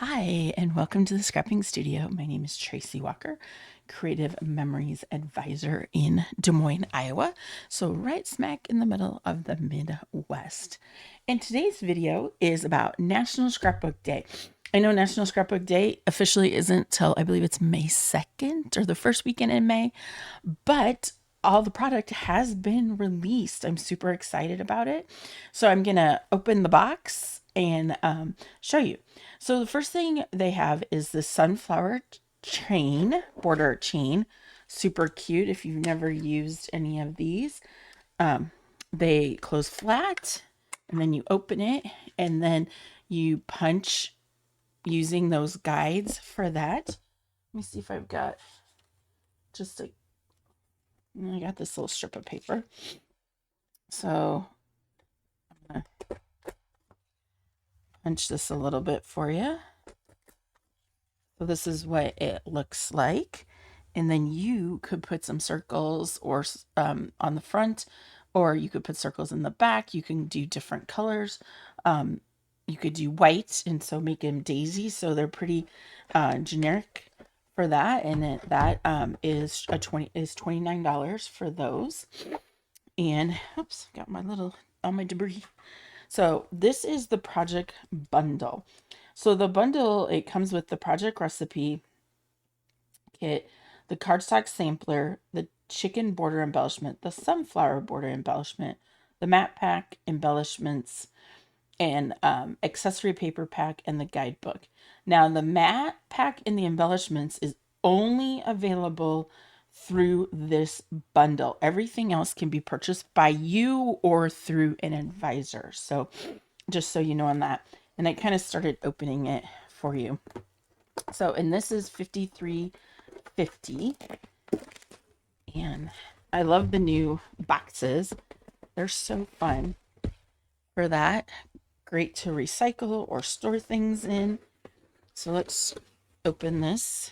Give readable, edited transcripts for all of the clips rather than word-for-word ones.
Hi, and welcome to the Scrapping Studio. My name is Tracy Walker, Creative Memories Advisor in Des Moines, Iowa. So right smack in the middle of the Midwest. And today's video is about National Scrapbook Day. I know National Scrapbook Day officially isn't till I believe it's May 2nd or the first weekend in May, but all the product has been released. I'm super excited about it. So I'm going to open the box and show you. So the first thing they have is the sunflower chain, border chain. Super cute if you've never used any of these. They close flat and then you open it and then you punch using those guides for that. Let me see if I've got just a, I got this little strip of paper. So I'm going to punch this a little bit for you. So this is what it looks like. And then you could put some circles or on the front, or you could put circles in the back. You can do different colors. You could do white, and so make them daisy. So they're pretty generic for that. And that is $29 for those. And oops, got my little my debris. So this is the project bundle. So the bundle, it comes with the project recipe kit, the cardstock sampler, the chicken border embellishment, the sunflower border embellishment, the matte pack embellishments, and accessory paper pack, and the guidebook. Now the matte pack and the embellishments is only available through this bundle. Everything else can be purchased by you or through an advisor. So just so you know on that. And I kind of started opening it for you. So, and this is 53.50. And I love the new boxes. They're so fun for that. Great to recycle or store things in. So let's open this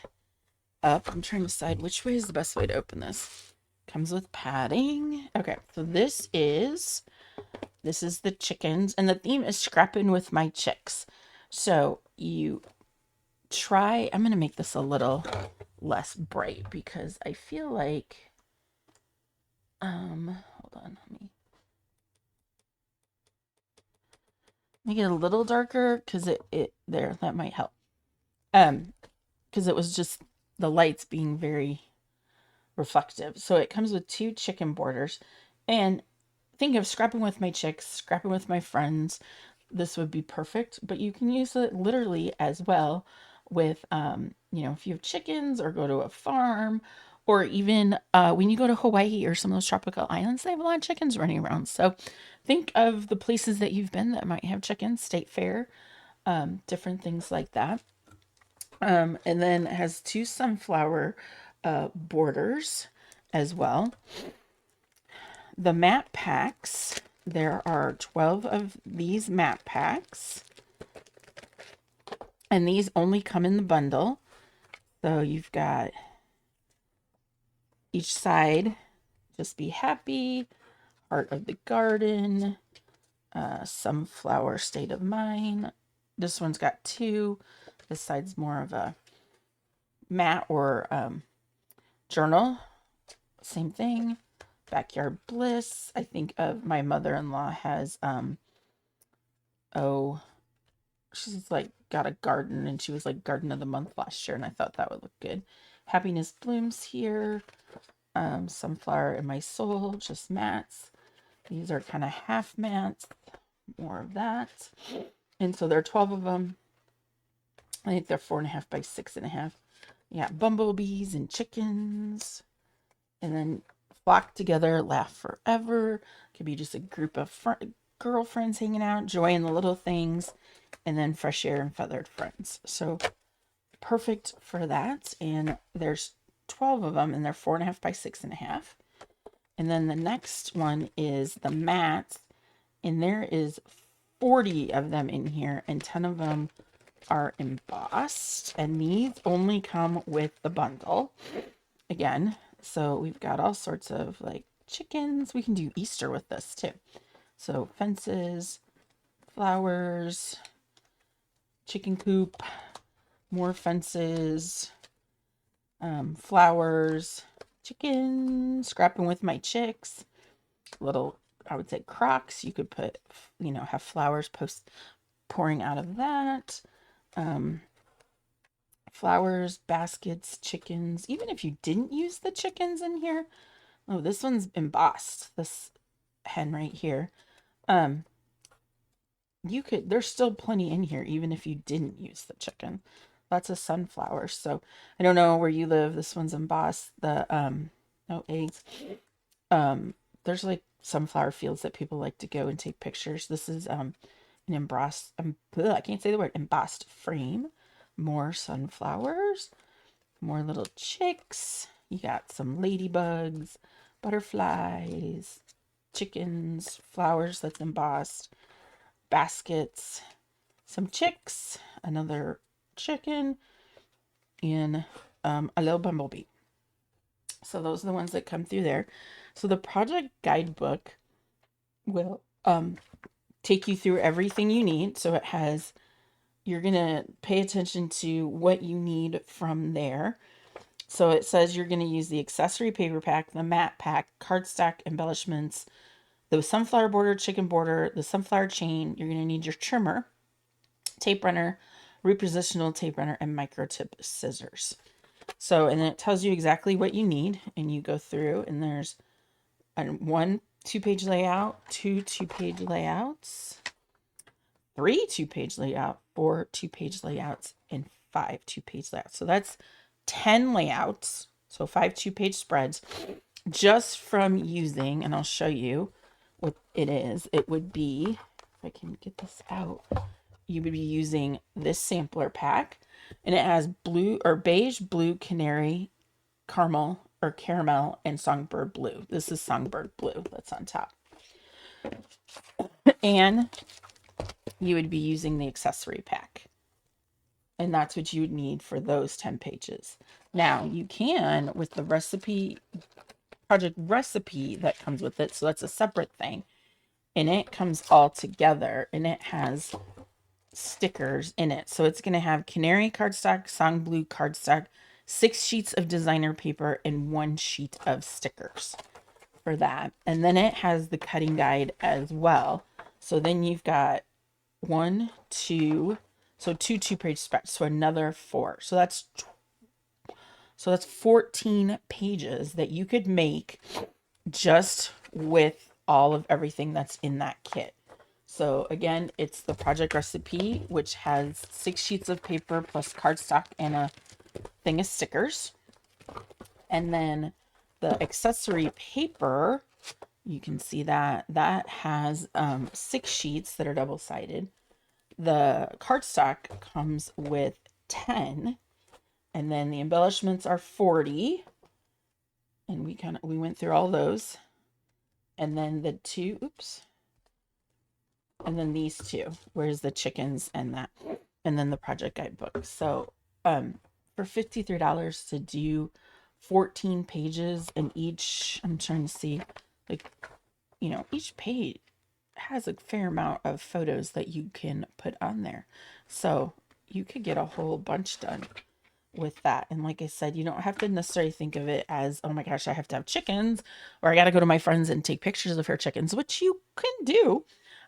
up. I'm trying to decide which way is the best way to open this. Comes with padding. Okay, so this is the chickens, and the theme is scrapping with my chicks. So you try, I'm going to make this a little less bright because I feel like, hold on, let me make it a little darker because there, that might help. Because it was just the lights being very reflective. So it comes with 2 chicken borders, and think of scrapping with my chicks, scrapping with my friends. This would be perfect, but you can use it literally as well with, if you have chickens or go to a farm, or even when you go to Hawaii or some of those tropical islands, they have a lot of chickens running around. So think of the places that you've been that might have chickens, state fair, different things like that. And then it has 2 sunflower borders as well. The matte packs, there are 12 of these matte packs, and these only come in the bundle. So you've got each side, just be happy, heart of the garden, sunflower state of mind. This one's got 2. This side's more of a matte or journal. Same thing. Backyard bliss. I think of my mother-in-law has she's like got a garden, and she was like garden of the month last year, and I thought that would look good. Happiness blooms here. Sunflower in my soul, just mats. These are kind of half mats, more of that. And so there are 12 of them. I think they're 4.5 by 6.5. Yeah, bumblebees and chickens. And then flock together, laugh forever. Could be just a group of girlfriends hanging out, joy in the little things, and then fresh air and feathered friends. So perfect for that. And there's 12 of them, and they're 4.5 by 6.5. And then the next one is the mats, and there is 40 of them in here, and 10 of them are embossed. And these only come with the bundle. Again, so we've got all sorts of like chickens. We can do Easter with this too. So fences, flowers, chicken coop, more fences, flowers, chickens, scrapping with my chicks, little, I would say crocks. You could put, have flowers pouring out of that. Um, Flowers, baskets, chickens. Even if you didn't use the chickens in here. Oh, this one's embossed. This hen right here. Um, there's still plenty in here, even if you didn't use the chicken. Lots of sunflowers. So I don't know where you live. This one's embossed. No eggs. There's like sunflower fields that people like to go and take pictures. This is an embossed, I can't say the word, embossed frame. More sunflowers, more little chicks. You got some ladybugs, butterflies, chickens, flowers that's embossed, baskets, some chicks, another chicken, and a little bumblebee. So those are the ones that come through there. So the project guidebook will take you through everything you need. So you're going to pay attention to what you need from there. So it says you're going to use the accessory paper pack, the mat pack, cardstock embellishments, the sunflower border, chicken border, the sunflower chain. You're going to need your trimmer, tape runner, repositional tape runner, and microtip scissors. So, and then it tells you exactly what you need, and you go through, and there's one 2-page layout, two 2-page layouts, 3 2-page layout, 4 2-page layouts, and 5 2-page layouts. So that's 10 layouts. So 5 2-page spreads just from using, and I'll show you what it is. It would be, if I can get this out, you would be using this sampler pack, and it has blue or beige, blue, canary, caramel, and songbird blue. This is songbird blue that's on top. And you would be using the accessory pack. And that's what you would need for those 10 pages. Now, you can, with the project recipe that comes with it, so that's a separate thing, and it comes all together, and it has stickers in it. So it's going to have canary cardstock, song blue cardstock, 6 sheets of designer paper, and 1 sheet of stickers for that. And then it has the cutting guide as well. So then you've got 1, 2, so 2 2-page spreads, so another 4. So that's 14 pages that you could make just with all of everything that's in that kit. So again, it's the project recipe, which has 6 sheets of paper plus cardstock and a thing of stickers. And then the accessory paper, you can see that has 6 sheets that are double-sided. The cardstock comes with 10, and then the embellishments are 40. And we went through all those. And then the two, and then these two, where's the chickens and that, and then the project guidebook. So for $53 to do 14 pages, and each, I'm trying to see, like, each page has a fair amount of photos that you can put on there. So you could get a whole bunch done with that. And like I said, you don't have to necessarily think of it as, oh my gosh, I have to have chickens, or I got to go to my friends and take pictures of her chickens, which you can do.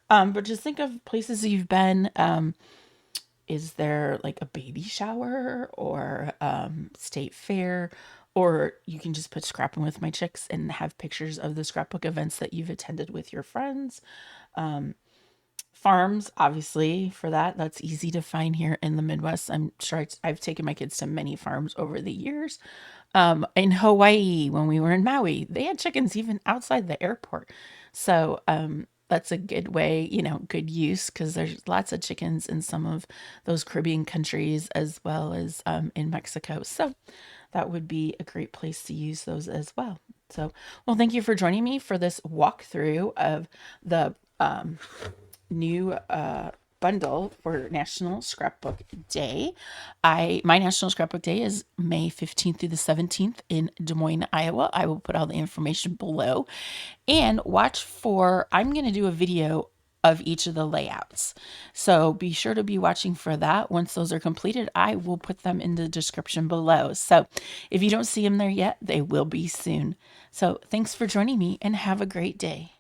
But just think of places you've been. Is there like a baby shower or state fair? Or you can just put scrapping with my chicks and have pictures of the scrapbook events that you've attended with your friends. Farms, obviously, for that's easy to find here in the Midwest. I'm sure I've taken my kids to many farms over the years. In Hawaii, when we were in Maui, they had chickens even outside the airport. So that's a good way, good use, because there's lots of chickens in some of those Caribbean countries as well as in Mexico. So that would be a great place to use those as well. So, well, thank you for joining me for this walkthrough of the new bundle for National Scrapbook Day. My National Scrapbook Day is May 15th through the 17th in Des Moines, Iowa. I will put all the information below. And watch I'm going to do a video of each of the layouts. So be sure to be watching for that. Once those are completed, I will put them in the description below. So if you don't see them there yet, they will be soon. So thanks for joining me and have a great day.